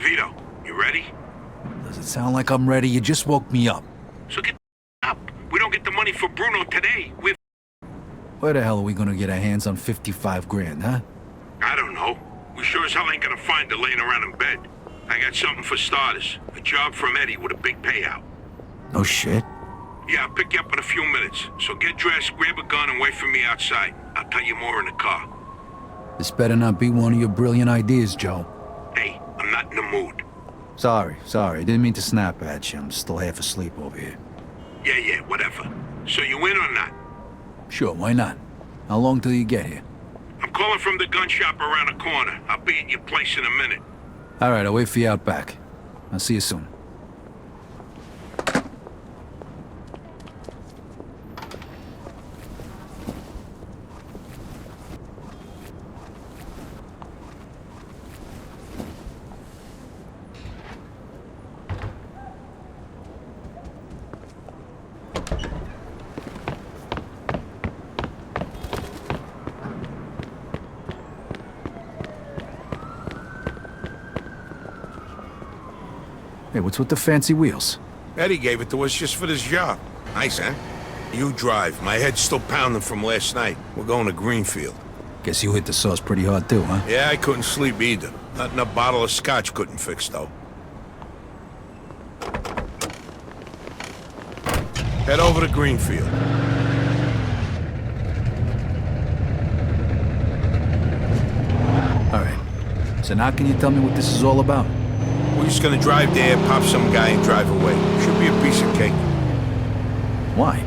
Vito, you ready? Does it sound like I'm ready? You just woke me up. So get up. We don't get the money for Bruno today. Where the hell are we gonna get our hands on 55 grand, huh? I don't know. We sure as hell ain't gonna find her laying around in bed. I got something for starters. A job from Eddie with a big payout. No shit. Yeah, I'll pick you up in a few minutes. So get dressed, grab a gun, and wait for me outside. I'll tell you more in the car. This better not be one of your brilliant ideas, Joe. Hey, I'm not in the mood. Sorry. Didn't mean to snap at you. I'm still half asleep over here. Yeah, whatever. So you in or not? Sure, why not? How long till you get here? I'm calling from the gun shop around the corner. I'll be at your place in a minute. All right, I'll wait for you out back. I'll see you soon. Hey, what's with the fancy wheels? Eddie gave it to us just for this job. Nice, huh? You drive. My head's still pounding from last night. We're going to Greenfield. Guess you hit the sauce pretty hard too, huh? Yeah, I couldn't sleep either. Nothing a bottle of scotch couldn't fix, though. Head over to Greenfield. All right. So now can you tell me what this is all about? We're just gonna drive there, pop some guy, and drive away. Should be a piece of cake. Why?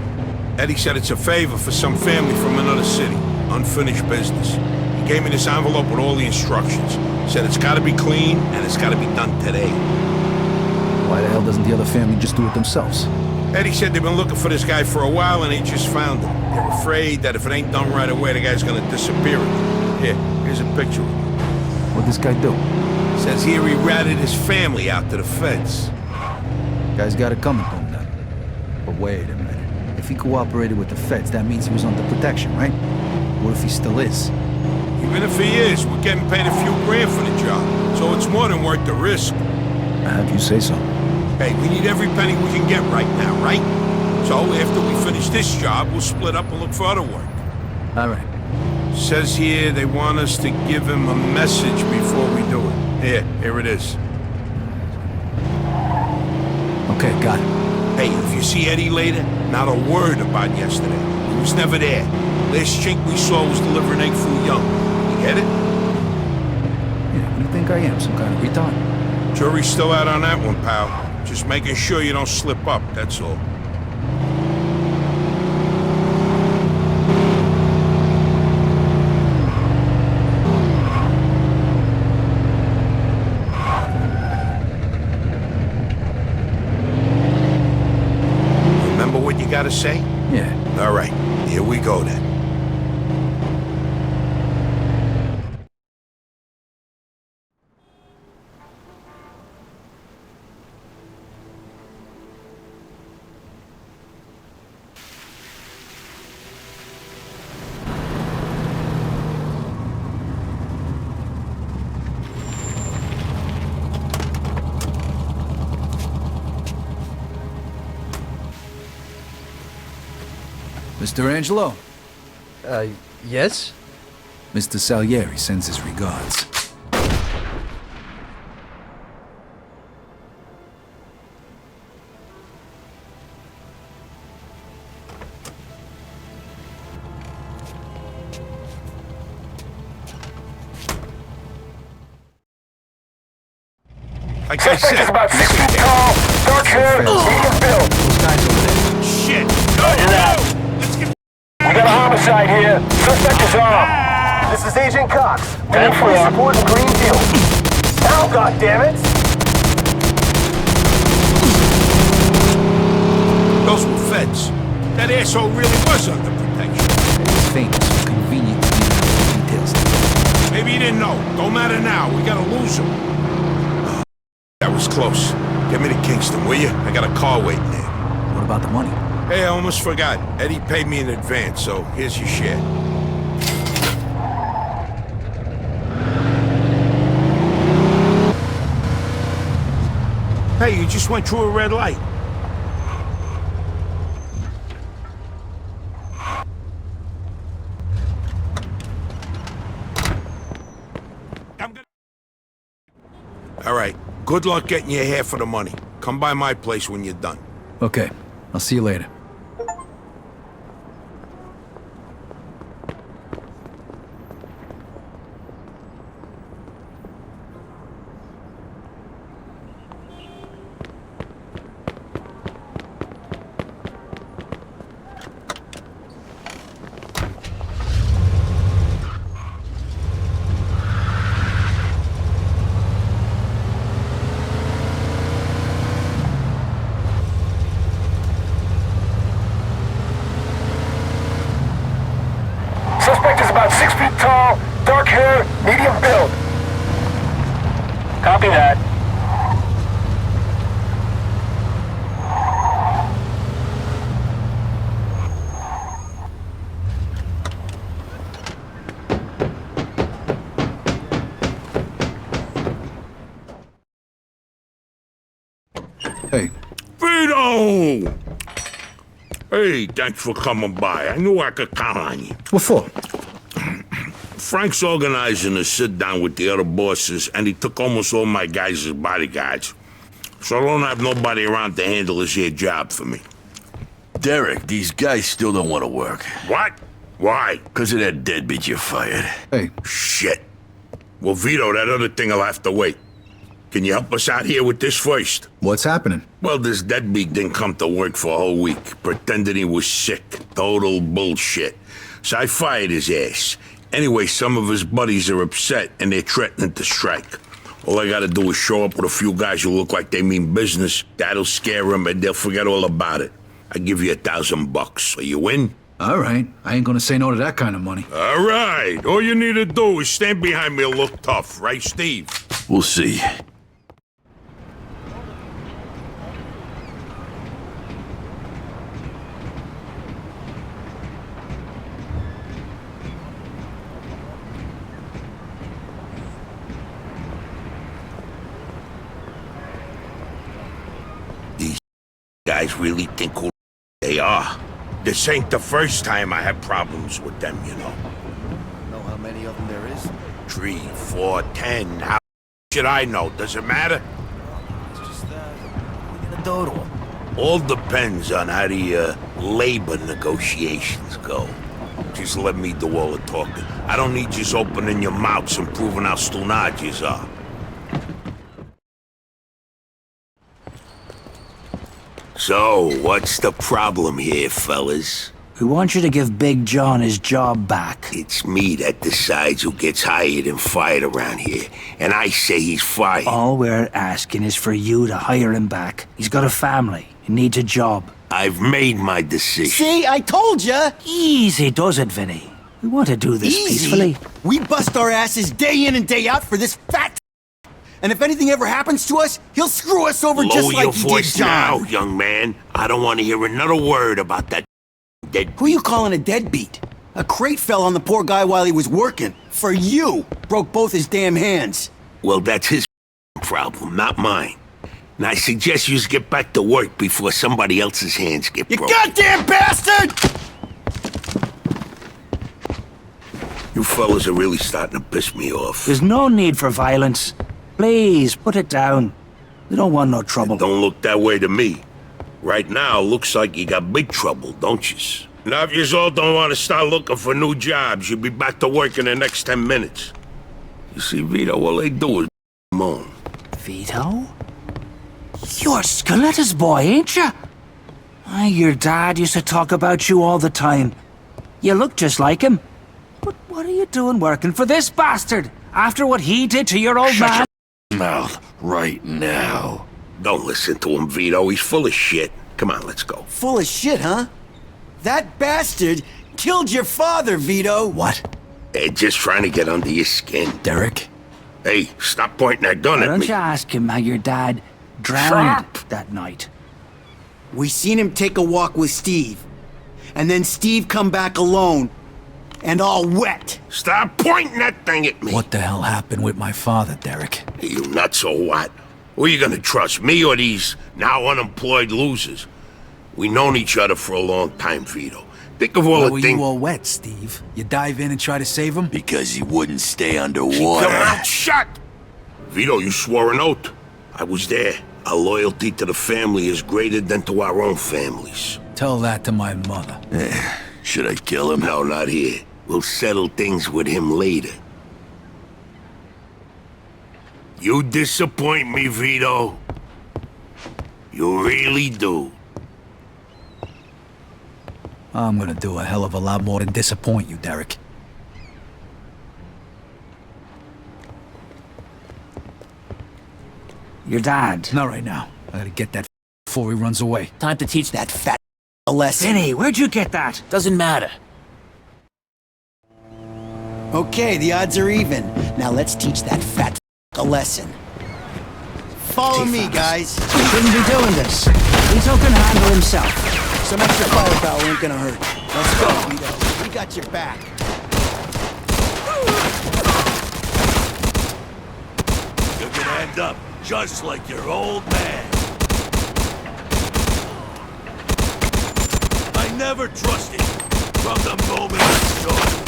Eddie said it's a favor for some family from another city. Unfinished business. He gave me this envelope with all the instructions. Said it's gotta be clean, and it's gotta be done today. Why the hell doesn't the other family just do it themselves? Eddie said they've been looking for this guy for a while, and they just found him. They're afraid that if it ain't done right away, the guy's gonna disappear again. Here's a picture of him. What'd this guy do? Says here he ratted his family out to the feds. Guy's got it coming to him then. But wait a minute. If he cooperated with the feds, that means he was under protection, right? What if he still is? Even if he is, we're getting paid a few grand for the job. So it's more than worth the risk. Have you say so? Hey, we need every penny we can get right now, right? So after we finish this job, we'll split up and look for other work. All right. Says here they want us to give him a message before we do it. Here it is. Okay, got it. Hey, if you see Eddie later, not a word about yesterday. He was never there. Last chink we saw was delivering egg foo young. You get it? Yeah, what do you think I am, some kind of retard? Jury's still out on that one, pal. Just making sure you don't slip up, that's all. You gotta say? Yeah. All right, here we go then. Mr. Angelo? Yes? Mr. Salieri sends his regards. Like I said, about 6 feet tall, dark hair, medium build. Those guys over there. shit! Roger that. Let's get... We got a homicide here. Suspect is armed. This is Agent Cox. Man for support in Greenfield. Now, goddammit! Those were feds. That asshole really was under protection. He's famous, so convenient to give out the details. Maybe he didn't know. Don't matter now. We gotta lose him. That was close. Get me to Kingston, will you? I got a car waiting there. What about the money? Hey, I almost forgot. Eddie paid me in advance, so here's your share. Hey, you just went through a red light. All right. Good luck getting your half of the money. Come by my place when you're done. Okay, I'll see you later. Suspect is about 6 feet tall, dark hair, medium build. Copy that. Hey, Vito! Hey, thanks for coming by. I knew I could count on you. what for? Frank's organizing a sit-down with the other bosses, and he took almost all my guys as bodyguards. So I don't have nobody around to handle this here job for me. Derek, these guys still don't want to work. What? Why? Because of that deadbeat you fired. Hey, Shit. Well, Vito, that other thing will have to wait. Can you help us out here with this first? what's happening? Well, this deadbeat didn't come to work for a whole week, pretending he was sick. Total bullshit. So I fired his ass. Anyway, some of his buddies are upset, and they're threatening to strike. All I gotta do is show up with a few guys who look like they mean business. That'll scare them, and they'll forget all about it. I give you $1,000. Are you in? All right, I ain't gonna say no to that kind of money. All right. All you need to do is stand behind me and look tough, right, Steve? We'll see. These guys really think who they are. This ain't the first time I had problems with them, you know. Know how many of them there is? 3, 4, 10. How should I know? Does it matter? It's just, we're gonna do to them. All depends on how the labor negotiations go. Just let me do all the talking. I don't need you opening your mouths and proving how stunad you are. So, what's the problem here, fellas? We want you to give Big John his job back. It's me that decides who gets hired and fired around here. And I say he's fired. All we're asking is for you to hire him back. He's got a family. He needs a job. I've made my decision. See, I told ya! Easy does it, Vinny. We want to do this peacefully. We bust our asses day in and day out for this fat. And if anything ever happens to us, he'll screw us over just Lower like your he did voice now, John. young man. I don't want to hear another word about that dead. Who you calling a deadbeat? A crate fell on the poor guy while he was working. For you! Broke both his damn hands. Well, that's his problem, not mine. And I suggest you get back to work before somebody else's hands get You broken. goddamn bastard! You fellas are really starting to piss me off. There's no need for violence. Please, put it down. We don't want no trouble. Don't look that way to me. Right now, looks like you got big trouble, don't yous? Now, if yous all don't want to start looking for new jobs, you'll be back to work in the next 10 minutes. You see, Vito, all they do is moan. Vito? You're Scoletta's boy, ain't ya? Your dad used to talk about you all the time. You look just like him. But what are you doing working for this bastard? After what he did to your old man? Mouth right now. Don't listen to him, Vito. He's full of shit. Come on, let's go. Full of shit, huh? That bastard killed your father, Vito. What? They're just trying to get under your skin. Derek? Hey, stop pointing that gun Why at don't me. you ask him how your dad drowned that night? We seen him take a walk with Steve. And then Steve come back alone. And all wet. Stop pointing that thing at me. What the hell happened with my father, Derek? You nuts or what? Who are you gonna trust, me or these now unemployed losers? We known each other for a long time, Vito. Think of all Why the were things... you all wet, Steve? You dive in and try to save him? Because he wouldn't stay Keep underwater. your mouth shut! Vito, you swore an oath. I was there. Our loyalty to the family is greater than to our own families. Tell that to my mother. Should I kill him? No, not here. We'll settle things with him later. You disappoint me, Vito. You really do. I'm gonna do a hell of a lot more than disappoint you, Derek. Your dad. Not right now. I gotta get that before he runs away. Time to teach that fat a lesson. Vinny, where'd you get that? Doesn't matter. Okay, the odds are even. Now let's teach that fat a lesson. Follow me, guys. Shouldn't be doing this. Vito can handle himself. Some extra firepower ain't gonna hurt. Let's go, Vito. We got your back. You can end up just like your old man. I never trusted from the moment I saw him.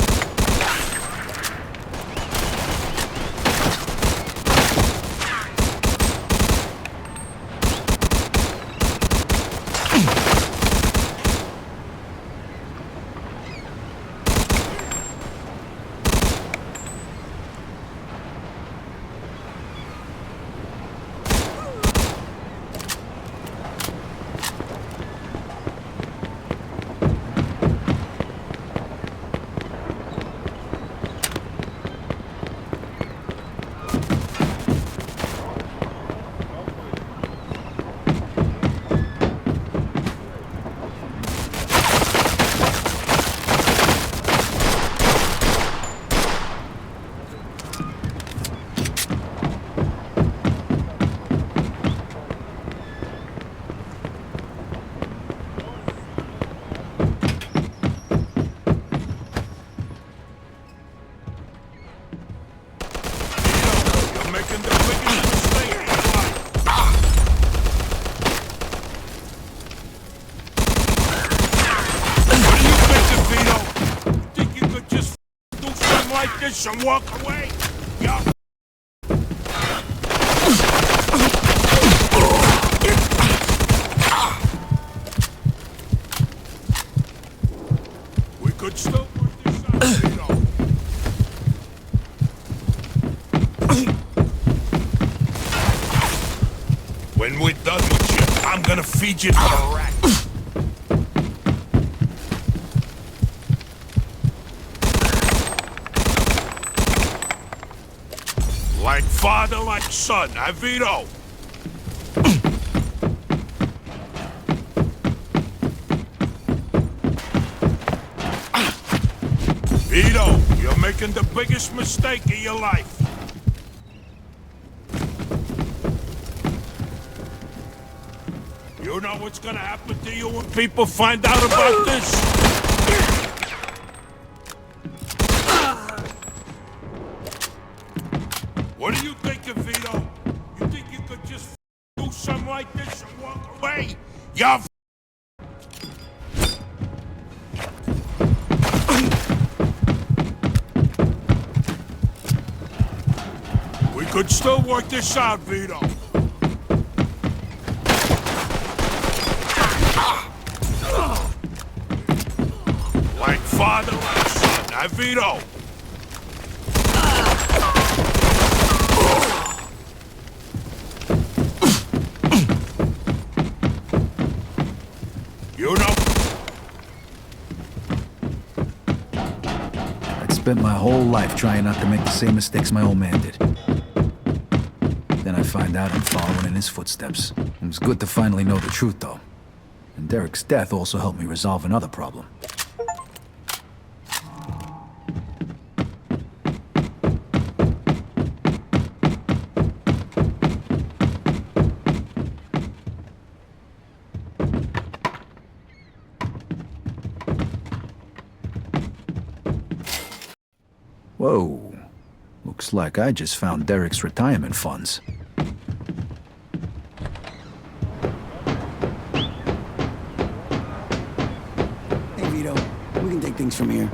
And walk away. Yo. We could still work this out, Vito. When we're done with you, I'm gonna feed you to the rats. Like father, like son, huh, Vito? Vito, you're making the biggest mistake of your life. You know what's gonna happen to you when people find out about this? What do you think, Vito? You think you could just do something like this and walk away? You're We could still work this out, Vito. Like father, like son, huh, Vito? You know... I'd spent my whole life trying not to make the same mistakes my old man did. Then I find out I'm following in his footsteps. It was good to finally know the truth, though. And Derek's death also helped me resolve another problem. Whoa. Looks like I just found Derek's retirement funds. things from here.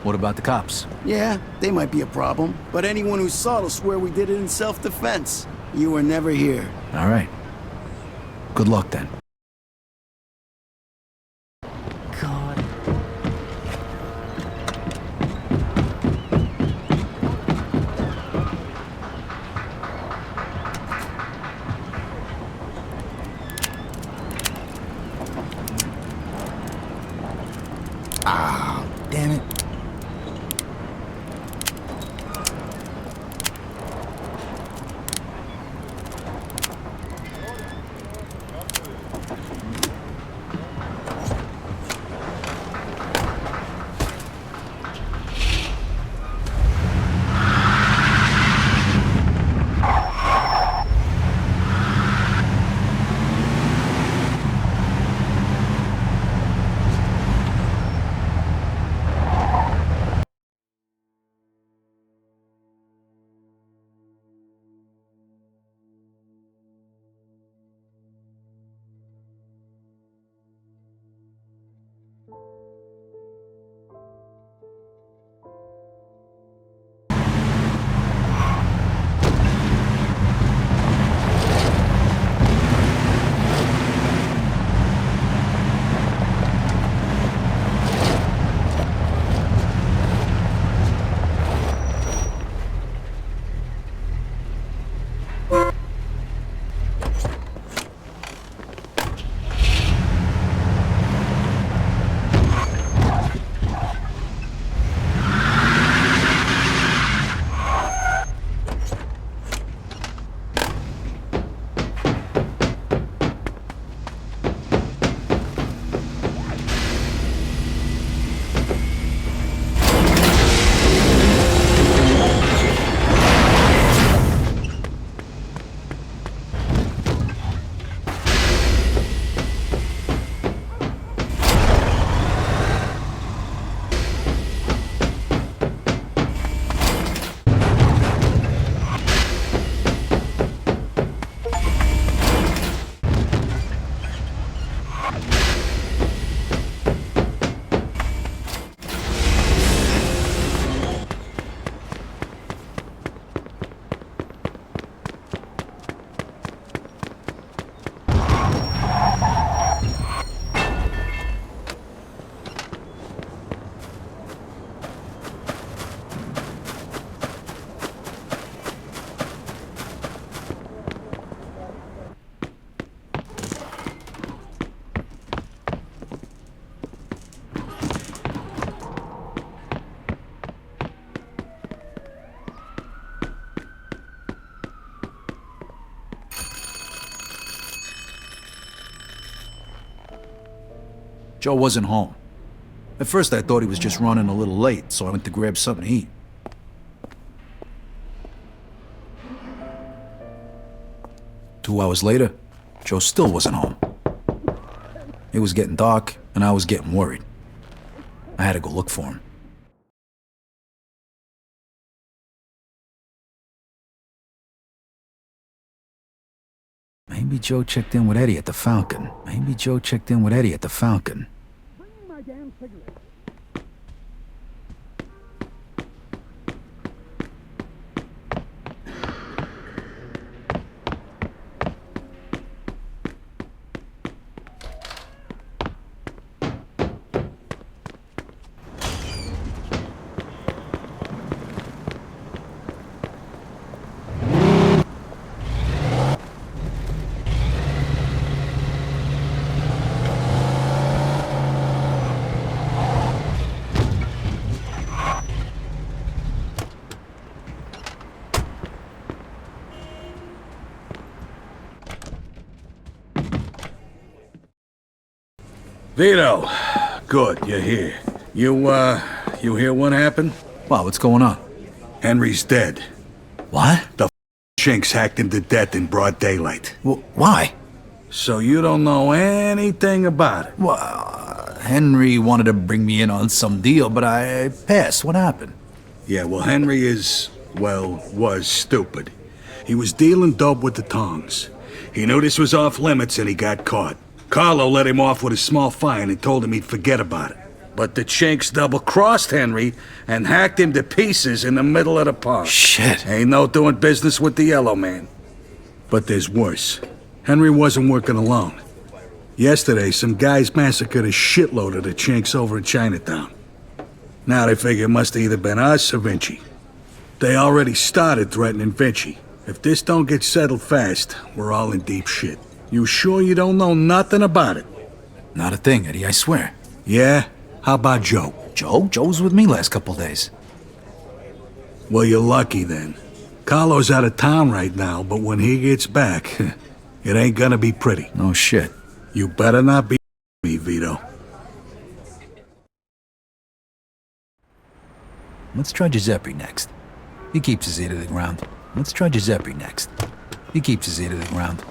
What about the cops? Yeah, they might be a problem, but anyone who saw it'll swear we did it in self-defense. You were never here. All right. Good luck then. God. Damn it. Joe wasn't home. At first I thought he was just running a little late, so I went to grab something to eat. Two hours later, Joe still wasn't home. It was getting dark, and I was getting worried. I had to go look for him. Maybe Joe checked in with Eddie at the Falcon. Maybe Joe checked in with Eddie at the Falcon. Vito, good, you're here. You hear what happened? Wow, what's going on? Henry's dead. What? The Chinks hacked him to death in broad daylight. Why? So you don't know anything about it? Well, Henry wanted to bring me in on some deal, but I passed. What happened? Yeah, well, Henry was stupid. He was dealing dope with the tongs. He knew this was off limits and he got caught. Carlo let him off with a small fine and told him he'd forget about it. But the Chinks double-crossed Henry and hacked him to pieces in the middle of the park. Shit. Ain't no doing business with the Yellow Man. But there's worse. Henry wasn't working alone. Yesterday, some guys massacred a shitload of the Chinks over in Chinatown. Now they figure it must have either been us or Vinci. They already started threatening Vinci. If this don't get settled fast, we're all in deep shit. You sure you don't know nothing about it? Not a thing, Eddie, I swear. Yeah? How about Joe? Joe? Joe was with me last couple days. Well, you're lucky then. Carlo's out of town right now, but when he gets back, it ain't gonna be pretty. No shit. You better not be me, Vito. Let's try Giuseppe next. He keeps his ear to the ground. Let's try Giuseppe next. He keeps his ear to the ground.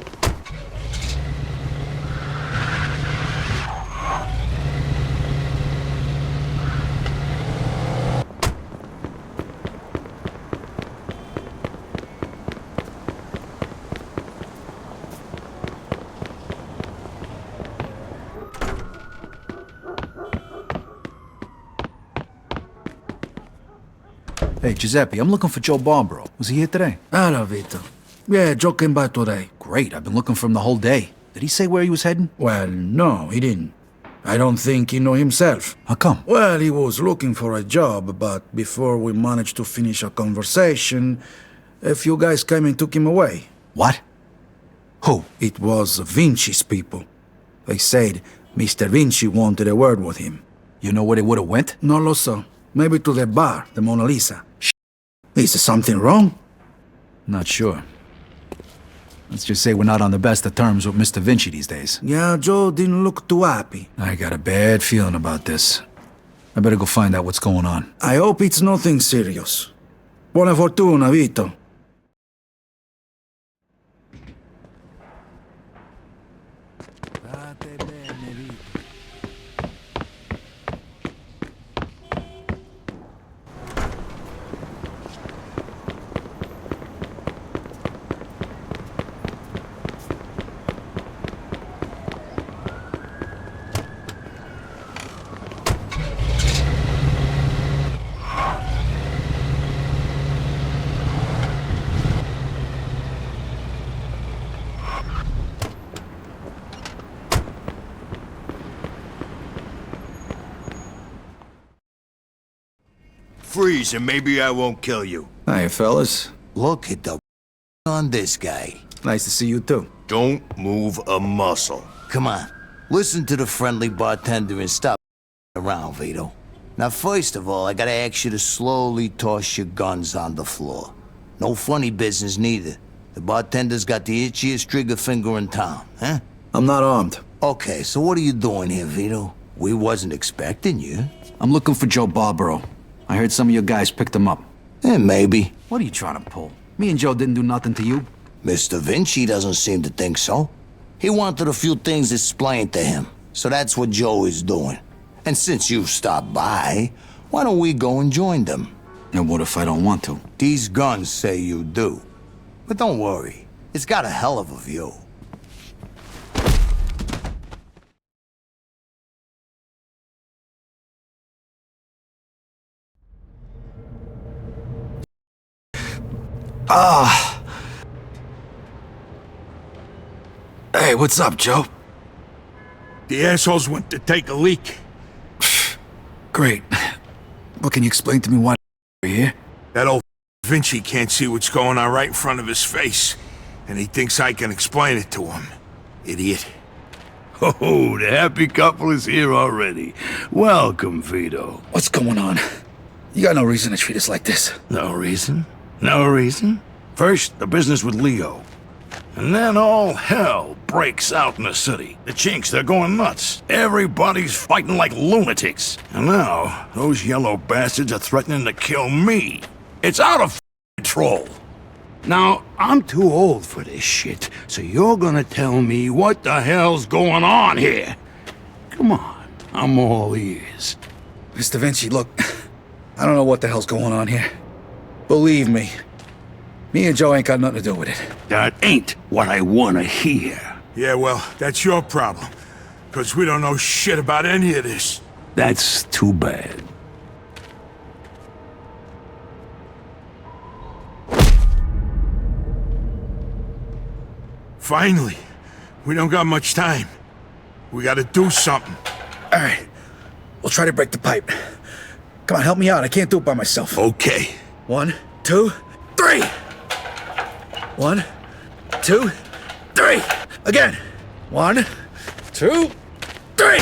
Hey, Giuseppe, I'm looking for Joe Barbaro. Was he here today? Hello, Vito. Yeah, Joe came by today. Great, I've been looking for him the whole day. Did he say where he was heading? Well, no, he didn't. I don't think he know himself. How come? Well, he was looking for a job, but before we managed to finish a conversation, a few guys came and took him away. What? Who? It was Vinci's people. They said Mr. Vinci wanted a word with him. You know where they would have went? No lo so. Maybe to the bar, the Mona Lisa. Is something wrong? Not sure. Let's just say we're not on the best of terms with Mr. Vinci these days. Yeah, Joe didn't look too happy. I got a bad feeling about this. I better go find out what's going on. I hope it's nothing serious. Buona fortuna, Vito. Freeze and maybe I won't kill you. Hiya, fellas. Look at the on this guy. Nice to see you, too. Don't move a muscle. Come on, listen to the friendly bartender and stop around, Vito. Now, first of all, I gotta ask you to slowly toss your guns on the floor. No funny business, neither. The bartender's got the itchiest trigger finger in town, huh? I'm not armed. Okay, so what are you doing here, Vito? We wasn't expecting you. I'm looking for Joe Barbaro. I heard some of your guys picked him up. Maybe. What are you trying to pull? Me and Joe didn't do nothing to you. Mr. Vinci doesn't seem to think so. He wanted a few things explained to him, so that's what Joe is doing. And since you've stopped by, why don't we go and join them? And what if I don't want to? These guns say you do. But don't worry, it's got a hell of a view. Hey, what's up, Joe? The assholes went to take a leak. Great. But can you explain to me why you're here? That old Vinci can't see what's going on right in front of his face, and he thinks I can explain it to him. Idiot. Oh, the happy couple is here already. Welcome, Vito. What's going on? You got no reason to treat us like this. No reason? No reason? First, the business with Leo. And then all hell breaks out in the city. The Chinks, they're going nuts. Everybody's fighting like lunatics. And now, those yellow bastards are threatening to kill me. It's out of control. Now, I'm too old for this shit, so you're gonna tell me what the hell's going on here. Come on, I'm all ears. Mr. Vinci, look, I don't know what the hell's going on here. Believe me, me and Joe ain't got nothing to do with it. That ain't what I wanna hear. Yeah, well, that's your problem. Because we don't know shit about any of this. That's too bad. Finally. We don't got much time. We gotta do something. All right. We'll try to break the pipe. Come on, help me out. I can't do it by myself. Okay. 1, 2, 3! 1, 2, 3! Again! 1, 2, 3!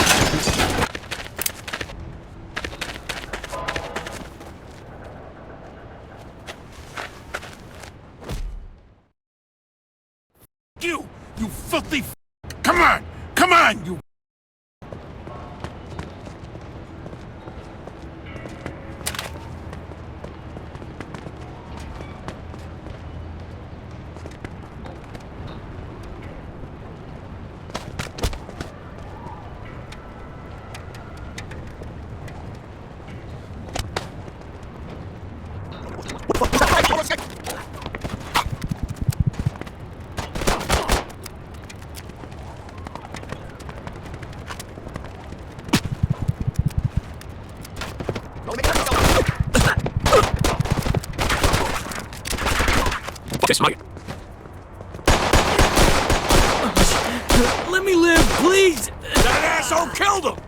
You filthy Come on! Come on, you... Let me live, please! That asshole killed him!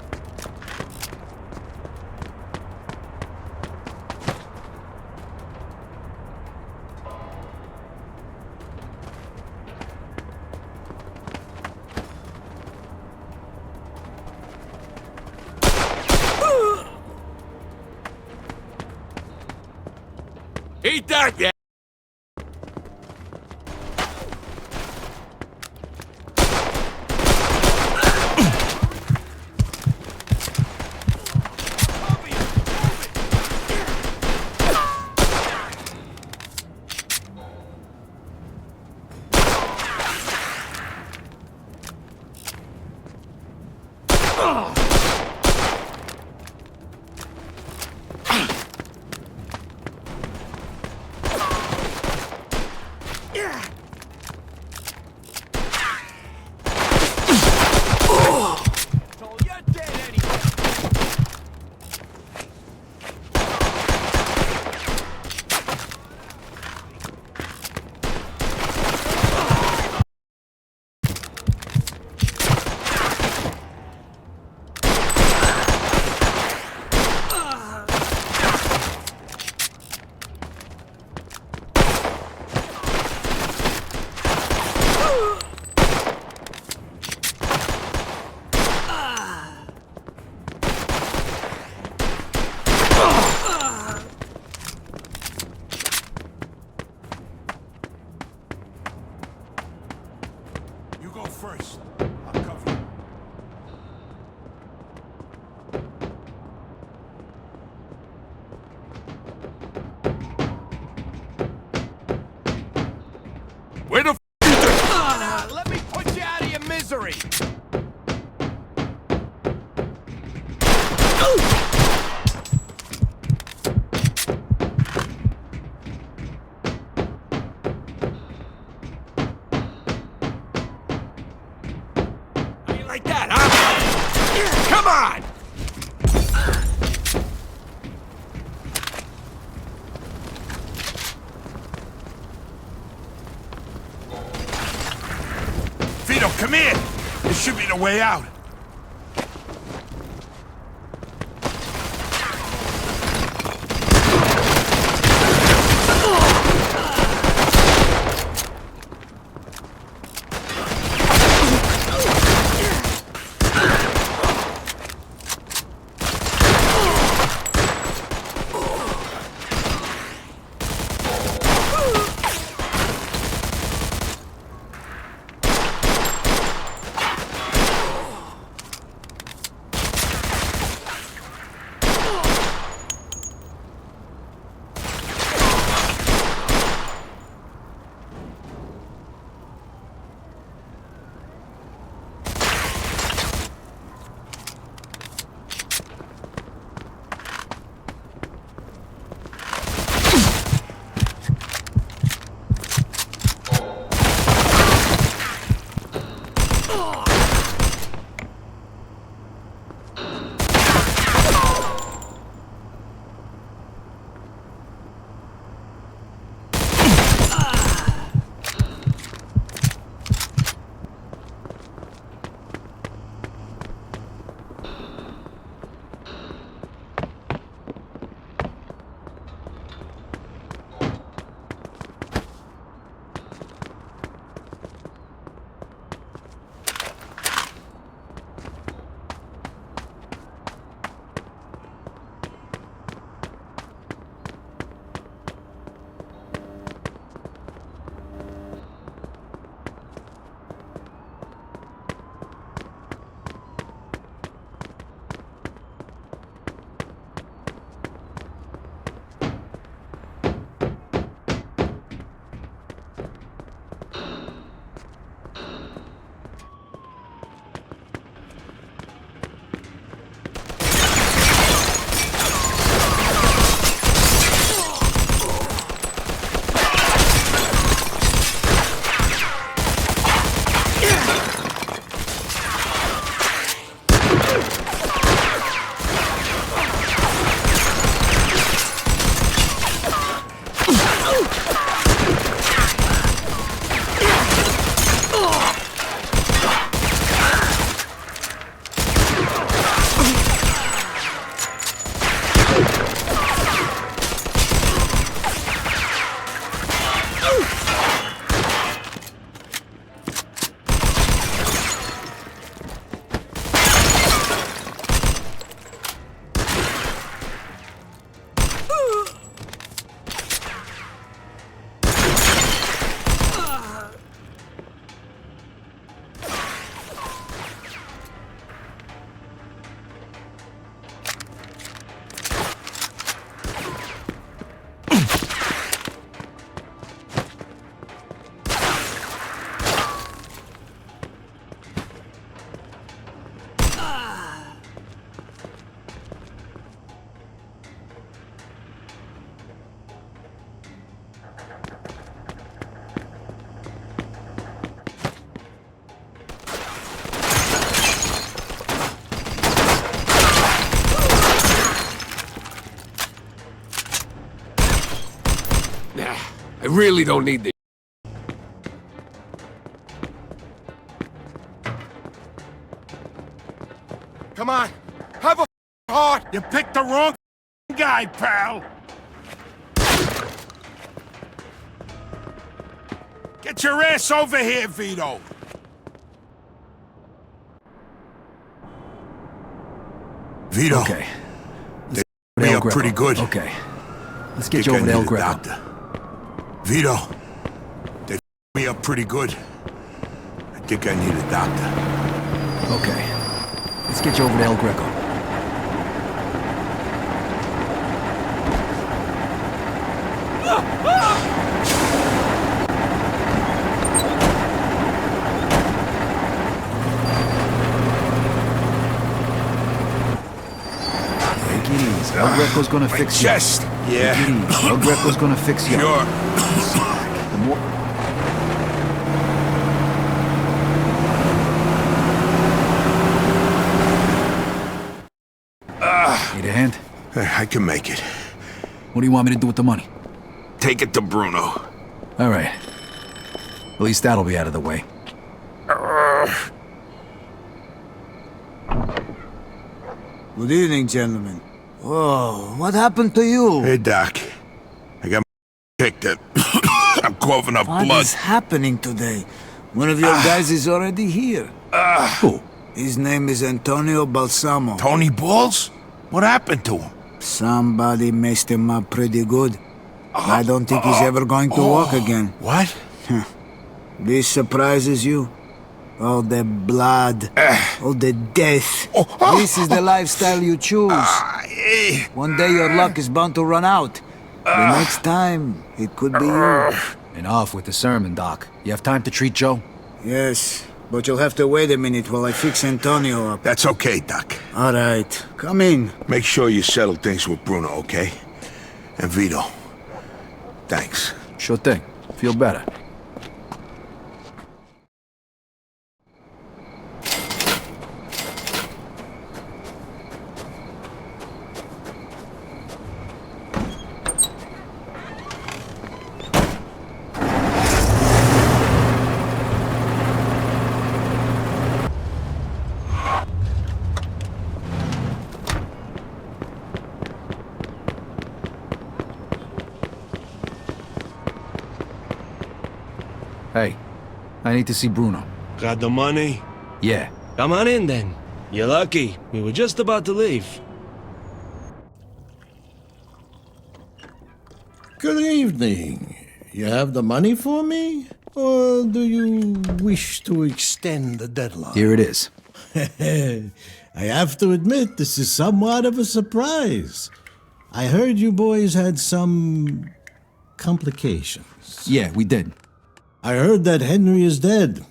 Eat that, yeah! You go first. I'll cover you. Where the Let me put you out of your misery! like that, huh? Come on! Vito, come here! This should be the way out. I really don't need this. Come on, have a heart. You picked the wrong guy, pal. Get your ass over here, Vito. Vito. Okay. They me El up Greco. pretty good. Okay. Let's get you over to El Greco. Doctor. Vito, they me up pretty good. I think I need a doctor. Okay. Let's get you over to El Greco. Take it easy. El Greco's gonna fix you. Chest. Yeah. Take it easy. El Greco's gonna fix you. Sure. The more... Need a hand? I can make it. What do you want me to do with the money? Take it to Bruno. All right. At least that'll be out of the way. Good evening, gentlemen. Whoa, what happened to you? Hey, Doc. I got kicked up. I'm coughing up What blood. is happening today? One of your guys is already here. Who? His name is Antonio Balsamo. Tony Balls? What happened to him? Somebody messed him up pretty good. I don't think he's ever going to walk again. What? This surprises you? All the blood, all the death. This is the lifestyle you choose. One day your luck is bound to run out. The next time, it could be you. And off with the sermon, Doc. You have time to treat Joe? Yes, but you'll have to wait a minute while I fix Antonio up. That's okay, Doc. All right, come in. Make sure you settle things with Bruno, okay? And Vito. Thanks. Sure thing. Feel better. Hey, I need to see Bruno. Got the money? Yeah. Come on in then. You're lucky. We were just about to leave. Good evening. You have the money for me? Or do you wish to extend the deadline? Here it is. I have to admit, this is somewhat of a surprise. I heard you boys had some complications. Yeah, we did. I heard that Henry is dead.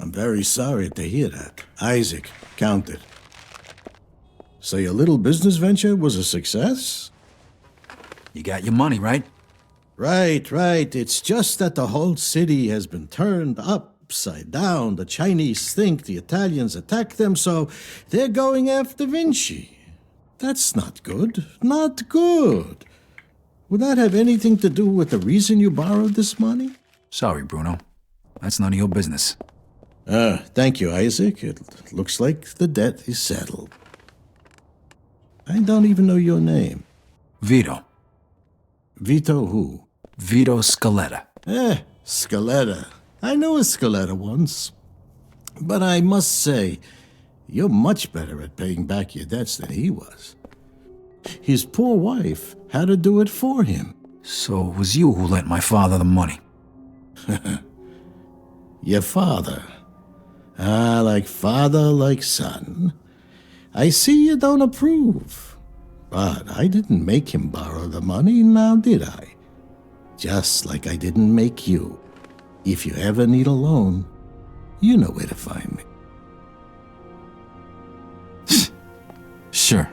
I'm very sorry to hear that. Isaac, count it. So your little business venture was a success? You got your money, right? Right. It's just that the whole city has been turned upside down. The Chinese think the Italians attacked them, so they're going after Vinci. That's not good. Not good. Would that have anything to do with the reason you borrowed this money? Sorry, Bruno. That's none of your business. Thank you, Isaac. It looks like the debt is settled. I don't even know your name. Vito. Vito who? Vito Scaletta. Scaletta. I knew a Scaletta once. But I must say, you're much better at paying back your debts than he was. His poor wife had to do it for him. So it was you who lent my father the money. Your father. Like father, like son. I see you don't approve. But I didn't make him borrow the money, now did I? Just like I didn't make you. If you ever need a loan, you know where to find me. Sure.